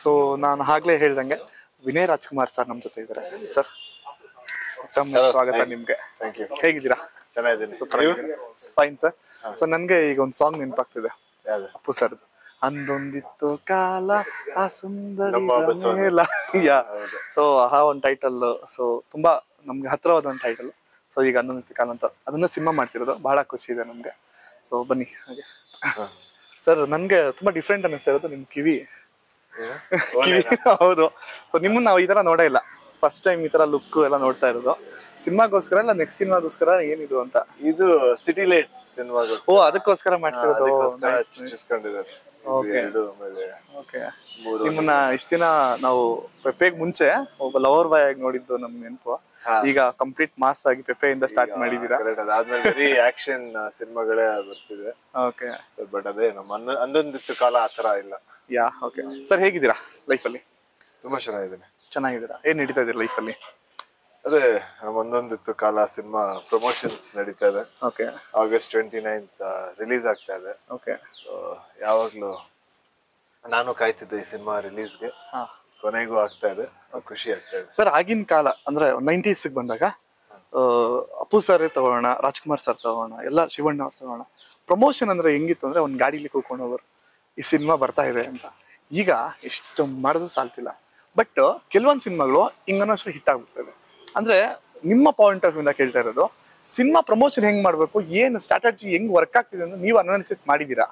So ನಾನು ಆಗ್ಲೇ ಹೇಳ್ದಂಗೆ ವಿನಯ್ ರಾಜ್ಕುಮಾರ್ ಸರ್ ನಮ್ಮ ಜೊತೆ ಇದ್ದಾರೆ. ಸರ್ ಮತ್ತೊಮ್ಮೆ ಸ್ವಾಗತ ನಿಮ್ಗೆ. Thank you. ಹೇಗಿದ್ದೀರಾ? ಚೆನ್ನಾಗಿದ್ದೀನಿ. Fine sir. ಸೊ ನನ್ಗೆ ಈಗ ಒಂದು ಸಾಂಗ್ ನೆನಪಾಗ್ತಿದೆ, ಯಾವ್ದು? ಅಪ್ಪು ಸರ್ದು. ಅಂದೊಂದಿತ್ತು ಕಾಲ ಆ ಸುಂದರ ನಮ್ಮ ಬಸವಣ್ಣ. ಮೇಲ. ಯಾ. ಹೌದು. ಸೊ ಆ ಒಂದು ಟೈಟಲ್ ಸೊ ತುಂಬಾ ನಮ್ಗೆ ಹತ್ರವಾದ ಒಂದು ಟೈಟಲ್. ಸೊ ಈಗ ಅಂದೊಂದಿತ್ತು ಕಾಲ ಅಂತ ಅದನ್ನ ಸಿನಿಮಾ ಮಾಡ್ತಿರೋದು ಬಹಳ ಖುಷಿ ಇದೆ ನಮ್ಗೆ. ಸೊ ಬನ್ನಿ ಹಾಗೆ. ಸರ್ ನನ್ಗೆ ತುಂಬಾ ಡಿಫ್ರೆಂಟ್ ಅನ್ನಿಸ್ತಿರೋದು ನಿಮ್ ಕಿವಿ. ಕಿವಿ ಹೌದು. ಸೊ ನಿಮ್ಮನ್ನ ನಾವು ಈ ತರ ನೋಡೇ ಇಲ್ಲ, ಫಸ್ಟ್ ಟೈಮ್ ಈ ತರ ಲುಕ್ ಎಲ್ಲ ನೋಡ್ತಾ ಇರೋದು. ಸಿನಿಮಾಗೋಸ್ಕರ ಇಲ್ಲ ನೆಕ್ಸ್ಟ್ ಸಿನಿಮಾಗೋಸ್ಕರ ಏನಿದು ಅಂತ? ಇದು ಸಿಟಿ ಲೈಟ್ ಸಿನಿಮಾಗೋಸ್ಕರ. ಓ ಅದಕ್ಕೋಸ್ಕರ ಮಾಡ್ಸಿರೋದು. Okay. ಓಕೆ. ನಿಮ್ಮನ್ನ ಇಷ್ಟ ದಿನ ನಾವು ಪೆಪ್ಪೆಗ್ ಮುಂಚೆ ಒಬ್ಬ ಲವರ್ ಬಾಯ್ ಆಗಿ ನೋಡಿದ್ದು ನಮ್ಗೆ ನೆನಪು. ಈಗ ಕಂಪ್ಲೀಟ್ ಮಾಸ್ ಆಗಿ ಪೆಪ್ಪೆಯಿಂದ ಸ್ಟಾರ್ಟ್ ಮಾಡಿದೀರಾ. ಅದಾದ್ಮೇಲೆ ವೆರಿ ಆಕ್ಷನ್ ಸಿನಿಮಾಗಳೇ ಬರ್ತಿದೆ. ಓಕೆ. ಬಟ್ ಅದೇ ನಮ್ಮ ಅಂದೊಂದಿತ್ತು ಕಾಲ ಆತರ ಇಲ್ಲ. ಯಾ. ಓಕೆ ಸರ್, ಹೇಗಿದ್ದೀರಾ ಲೈಫಲ್ಲಿ? ತುಂಬಾ ಚೆನ್ನಾಗಿದ್ದೀನಿ. ಚೆನ್ನಾಗಿದ್ದೀರಾ? ಏನ್ ನಡೀತಾ ಇದೆ ಲೈಫಲ್ಲಿ? ಅದೇ ಒಂದೊಂದಿತ್ತು ಕಾಲ ಸಿನಿಮಾ ಪ್ರಮೋಷನ್ಸ್ ನಡೀತಾ ಇದೆ. ಓಕೆ. August 29th ರಿಲೀಸ್ ಆಗ್ತಾ ಇದೆ. ಓಕೆ. ಯಾವಾಗ್ಲೂ ನಾನು ಕಾಯ್ತಿದ್ದೆ ಈ ಸಿನಿಮಾ ರಿಲೀಸ್ಗೆ. ಕೊನೆಗೂ ಆಗ್ತಾ ಇದೆ. ಸೊ ಖುಷಿ ಆಗ್ತಾ ಇದೆ. ಸರ್ ಆಗಿನ ಕಾಲ ಅಂದ್ರೆ 90s ಬಂದಾಗ ಅಪ್ಪು ಸರ್ ತಗೋಣ, ರಾಜ್ಕುಮಾರ್ ಸರ್ ತಗೋಣ, ಎಲ್ಲ ಶಿವಣ್ಣ ಅವ್ರು ತಗೋಣ, ಪ್ರಮೋಷನ್ ಅಂದ್ರೆ ಹೆಂಗಿತ್ತು ಅಂದ್ರೆ ಒಂದ್ ಗಾಡಿಲಿ ಕೂತ್ಕೊಂಡು ಹೋಗೋರು, ಈ ಸಿನಿಮಾ ಬರ್ತಾ ಇದೆ ಅಂತ. ಈಗ ಎಷ್ಟು ಮಾಡಿದ್ರು ಸಾಲ್ತಿಲ್ಲ. ಬಟ್ ಕೆಲವೊಂದು ಸಿನಿಮಾಗಳು ಹಿಂಗನ್ನೋಷ್ಟು ಹಿಟ್ ಆಗ್ಬಿಡ್ತದೆ. ಅಂದ್ರೆ ನಿಮ್ಮ ಪಾಯಿಂಟ್ ಆಫ್ ವ್ಯೂನ ಕೇಳ್ತಾ ಇರೋದು, ಸಿನಿಮಾ ಪ್ರಮೋಷನ್ ಹೆಂಗ್ ಮಾಡ್ಬೇಕು, ಏನು ಸ್ಟ್ರಾಟಜಿ ಹೆಂಗ್ ವರ್ಕ್ ಆಗ್ತಿದೆ ಅಂತ ನೀವು ಅನಾಲಿಸಿಸ್ ಮಾಡಿದೀರಾ?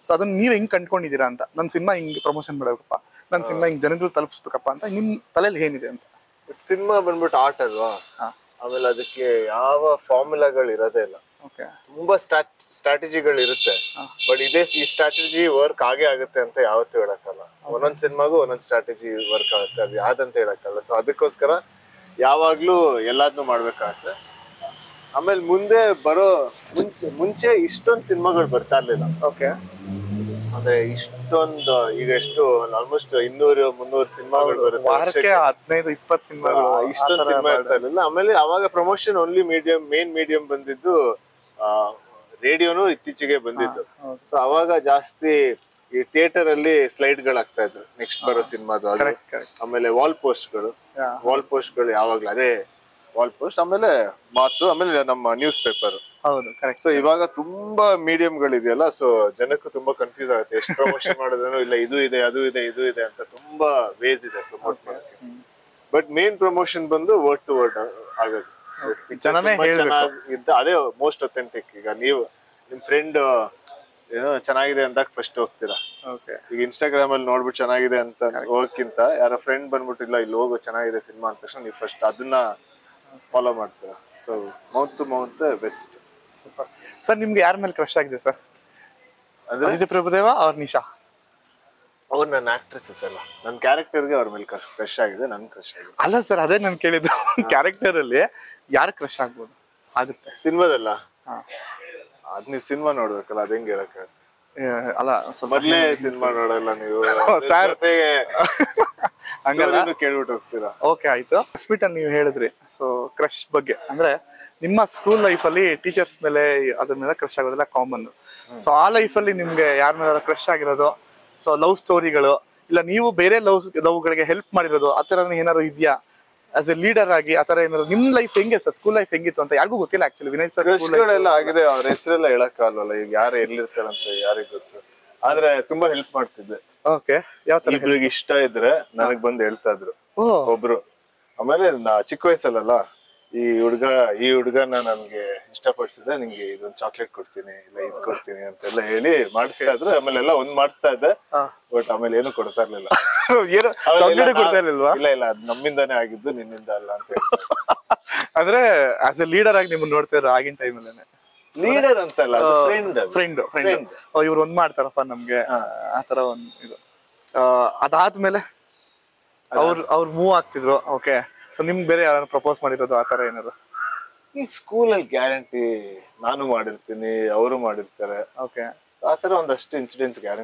ಸೊ ಅದನ್ನ ನೀವ್ ಹೆಂಗ್ ಕಂಡ್ಕೊಂಡಿದೀರಾ ಅಂತ, ನನ್ನ ಸಿನಿಮಾ ಹಿಂಗ್ ಪ್ರಮೋಷನ್ ಮಾಡ್ಬೇಕಪ್ಪ, ನನ್ನ ಸಿನಿಮಾ ಹಿಂಗ್ ಜನಗಳು ತಲುಪಿಸ್ಬೇಕಪ್ಪ ಅಂತ ನಿಮ್ ತಲೆಯಲ್ಲಿ ಏನಿದೆ ಅಂತ? ಸಿನಿಮಾ ಬಂದ್ಬಿಟ್ಟು ಆರ್ಟ್ ಅಲ್ವಾ, ಆಮೇಲೆ ಅದಕ್ಕೆ ಯಾವ ಫಾರ್ಮುಲಾಗಳು ಇರೋದೇ ಇಲ್ಲ. ತುಂಬಾ ಸ್ಟ್ರಾಟಜಿಗಳು ಇರುತ್ತೆ. ಬಟ್ ಈ ಸ್ಟ್ರಾಟಜಿ ವರ್ಕ್ ಆಗೇ ಆಗುತ್ತೆ ಅಂತ ಯಾವತ್ತೂ ಹೇಳಕ್ಕಲ್ಲ. ಒಂದೊಂದ್ ಸಿನಿಮಾಗೂ ಒಂದೊಂದ್ ಸ್ಟ್ರಾಟಜಿ ವರ್ಕ್ ಆಗುತ್ತೆ, ಅದು ಯಾವ್ದಂತ ಹೇಳಕ್ಕಲ್ಲ. ಸೊ ಅದಕ್ಕೋಸ್ಕರ ಯಾವಾಗ್ಲೂ ಎಲ್ಲಾದ್ನೂ ಮಾಡ್ಬೇಕಾಗತ್ತೆ. ಆಮೇಲೆ ಮುಂದೆ ಬರೋ ಮುಂಚೆ ಇಷ್ಟೊಂದು ಸಿನಿಮಾಗಳು ಬರ್ತಾ ಇರ್ಲಿಲ್ಲ. ಓಕೆ. ಅಂದ್ರೆ ಇಷ್ಟೊಂದು ಈಗ ಎಷ್ಟು ಆಲ್ಮೋಸ್ಟ್ 200-300 ಸಿನಿಮಾಗಳು ಬರುತ್ತೆ. 15-20 ಸಿನಿಮಾಗಳು ಇಷ್ಟೊಂದು ಸಿನಿಮಾ ಇರ್ತಾ ಇರ್ಲಿಲ್ಲ. ಆಮೇಲೆ ಅವಾಗ ಪ್ರಮೋಷನ್ ಓನ್ಲಿ ಮೇನ್ ಮೀಡಿಯಂ ಬಂದಿದ್ದು, ರೇಡಿಯೋನು ಇತ್ತೀಚೆಗೆ ಬಂದಿತ್ತು. ಸೊ ಅವಾಗ ಜಾಸ್ತಿ ಈ ಥಿಯೇಟರ್ ಅಲ್ಲಿ ಸ್ಲೈಡ್ ಗಳು ಆಗ್ತಾ ಇದ್ರು ನೆಕ್ಸ್ಟ್ ಬರೋ ಸಿನಿಮಾದು. ಆಮೇಲೆ ವಾಲ್ ಪೋಸ್ಟ್ಗಳು ಯಾವಾಗ್ಲೂ ಅದೇ ವಾಲ್ ಪೋಸ್ಟ್, ಆಮೇಲೆ ಮಾತು, ಆಮೇಲೆ ನಮ್ಮ ನ್ಯೂಸ್ ಪೇಪರ್. ಹೌದು, ಕರೆಕ್ಟ್. ಸೊ ಇವಾಗ ತುಂಬಾ ಮೀಡಿಯಂಗಳಿದೆಯಲ್ಲ, ಸೊ ಜನಕ್ಕೂ ತುಂಬಾ ಕನ್ಫ್ಯೂಸ್ ಆಗುತ್ತೆ. ಎಷ್ಟು ಪ್ರಮೋಷನ್ ಮಾಡಿದ್ರು ಇಲ್ಲ ಇದು ಇದೆ ಅದು ಇದೆ ಇದು ಇದೆ ಅಂತ ತುಂಬಾ ವೇಸ್ ಇದೆ ಪ್ರಮೋಟ್ ಮಾಡೋಕೆ. ಬಟ್ ಮೇನ್ ಪ್ರಮೋಷನ್ ಬಂದು ವರ್ಡ್ ಟು ವರ್ಡ್ ಆಗೋದು. ಅದೇ ಮೋಸ್ಟ್ ಅಥೆಂಟಿಕ್. ಈಗ ನೀವು ನಿಮ್ ಫ್ರೆಂಡ್ ಏನೋ ಚೆನ್ನಾಗಿದೆ ಅಂದಾಗ ಫಸ್ಟ್ ಹೋಗ್ತೀರಾ. ಈಗ ಇನ್ಸ್ಟಾಗ್ರಾಮ್ ಅಲ್ಲಿ ನೋಡ್ಬಿಟ್ಟು ಚೆನ್ನಾಗಿದೆ ಅಂತ ಹೋಗಕ್ಕಿಂತ ಯಾರೋ ಫ್ರೆಂಡ್ ಬಂದ್ಬಿಟ್ಟು ಇಲ್ಲ ಇಲ್ಲಿ ಹೋಗೋ ಚೆನ್ನಾಗಿದೆ ಸಿನಿಮಾ ಅಂದ ತಕ್ಷಣ ನೀವು ಫಸ್ಟ್ ಅದನ್ನ ಫಾಲೋ ಮಾಡ್ತೀರಾ. So mouth to mouth best. Super. Sir ನಿಮ್ಗೆ ಯಾರ ಮೇಲೆ ಕ್ರಶ್ ಆಗಿದೆ ಸರ್? ಅಂದ್ರೆ ಆದಿತ್ಯ ಪ್ರಭುದೇವ ಅವ್ರ ನಿಶಾ? ಅವ್ರು ನನ್ನ ಆಕ್ಟ್ರೆಸಸ್ ಅಲ್ಲ, ನನ್ನ ಕ್ಯಾರೆಕ್ಟರ್ಗೆ ಅವ್ರ ಮೇಲೆ ಕ್ರಶ್ ಆಗಿದೆ, ನನ್ ಕ್ರಶ್ ಆಗಿದೆ. ಅಲ್ಲ ಸರ್, ಅದೇ ನಾನು ಕೇಳಿದ್ದು. ಕ್ಯಾರೆಕ್ಟರ್ ಅಲ್ಲಿ ಯಾರು ಕ್ರಶ್ ಆಗ್ಬೋದು ಆಗುತ್ತೆ ಸಿನಿಮಾದಲ್ಲ? ಅದ್ ನೀವು ಸಿನಿಮಾ ನೋಡ್ಬೇಕಲ್ಲ, ಅದ್ ಹೆಂಗ್ ಹೇಳಕ್ಕಾಗತ್ತೆ? ಅಲ್ಲ ಮೊದ್ಲೇ ಸಿನಿಮಾ ನೋಡಲ್ಲ ನೀವು, ಕೇಳ್ಬಿಟ್ಟು ಹೋಗ್ತೀರಾ. ಓಕೆ ಆಯ್ತು. ಹಾಸ್ಪಿಟಲ್ ನೀವು ಹೇಳಿದ್ರಿ ಸೊ ಕ್ರಶ್ ಬಗ್ಗೆ, ಅಂದ್ರೆ ನಿಮ್ಮ ಸ್ಕೂಲ್ ಲೈಫ್ ಅಲ್ಲಿ ಟೀಚರ್ಸ್ ಮೇಲೆ ಅದ್ರ ಮೇಲೆ ಕ್ರಶ್ ಆಗೋದಿಲ್ಲ ಕಾಮನ್. ಸೊ ಆ ಲೈಫ್ ಅಲ್ಲಿ ನಿಮ್ಗೆ ಯಾರ ಮೇಲೆ ಕ್ರಶ್ ಆಗಿರೋದು, ಸೊ ಲವ್ ಸ್ಟೋರಿಗಳು, ಇಲ್ಲ ನೀವು ಬೇರೆ ಲವ್ ಗಳಿಗೆ ಹೆಲ್ಪ್ ಮಾಡಿರೋದು, ಆತರ ಏನಾದ್ರು ಇದೆಯಾ? ಆಸ್ ಎ ಲೀಡರ್ ಆಗಿ ಆತರ ಏನಾದ್ರು ನಿಮ್ ಲೈಫ್ ಹೆಂಗೆ ಸರ್, ಸ್ಕೂಲ್ ಲೈಫ್ ಹೆಂಗಿತ್ತು ಅಂತ ಯಾರಿಗೂ ಗೊತ್ತಿಲ್ಲ ಆಕ್ಚುಲಿ. ವಿನಯ್ ಸರ್ ಎಲ್ಲ ಆಗಿದೆ, ಅವ್ರ ಹೆಸರೆಲ್ಲ ಹೇಳಕ್ಕಾಗಲ್ಲ, ಈಗ ಯಾರು ಎಲ್ಲಿರ್ತಾರಂತ ಯಾರಿಗ್ ಗೊತ್ತು. ಆದ್ರೆ ತುಂಬಾ ಹೆಲ್ಪ್ ಮಾಡ್ತಿದ್ದೆ. ಓಕೆ. ಯಾವ ತರ? ಇಬ್ರಿಗೆ ಇಷ್ಟ ಇದ್ರೆ ನನಗ್ ಬಂದು ಹೇಳ್ತಾ ಇದ್ರು ಒಬ್ರು. ಆಮೇಲೆ ಚಿಕ್ಕ ವಯಸ್ಸಲ್ಲ, ಈ ಹುಡ್ಗನ ನನ್ಗೆ ಇಷ್ಟಪಡಿಸಿದ್ರೆ ನಿಂಗೆ ಇದೊಂದು ಚಾಕ್ಲೇಟ್ ಕೊಡ್ತೀನಿ, ಇಲ್ಲ ಇದ್ ಕೊಡ್ತೀನಿ ಅಂತೆಲ್ಲ ಹೇಳಿ ಮಾಡಿಸ್ತಾ ಇದ್ರು. ಆಮೇಲೆ ಎಲ್ಲ ಒಂದ್ ಮಾಡಿಸ್ತಾ ಇದ್ದೆ, ಬಟ್ ಆಮೇಲೆ ಏನು ಕೊಡ್ತಾ ಇರ್ಲಿಲ್ಲ. ಇಲ್ಲ ಅದ್ ನಮ್ಮಿಂದಾನೇ ಆಗಿದ್ದು, ನಿನ್ನಿಂದ ಅಲ್ಲ ಅಂತ ಹೇಳಿ. ಅಂದ್ರೆ ಆಸ್ ಎ ಲೀಡರ್ ಆಗಿ ನಿಮ್ಮನ್ನ ನೋಡ್ತಾ ಇರೋ ಆಗಿನ ಟೈಮ್ ಅಲ್ಲೇನೆ? ಲೀಡರ್ ಅಂತಲ್ಲ, ಫ್ರೆಂಡ್. ಇವ್ರು ಒಂದ್ ಮಾಡ್ತಾರಪ್ಪ ನಮ್ಗೆ ಆತರ ಒಂದ್ ಇದು. ಅದಾದ್ಮೇಲೆ ಅವ್ರು ಮೂವ್ ಆಗ್ತಿದ್ರು. ಓಕೆ. ಸೊ ನಿಮ್ಗೆ ಬೇರೆ ಯಾರು ಪ್ರಪೋಸ್ ಮಾಡಿರೋದು ಆತರ ಏನಾದ್ರು? ಈಗ ಸ್ಕೂಲಲ್ಲಿ ಗ್ಯಾರಂಟಿ ನಾನು ಮಾಡಿರ್ತೀನಿ, ಅವರು ಮಾಡಿರ್ತಾರೆ. ಓಕೆ. ಆತರ ಒಂದಷ್ಟು ಇನ್ಸಿಡೆಂಟ್ಸ್ ಗ್ಯಾರಂಟಿ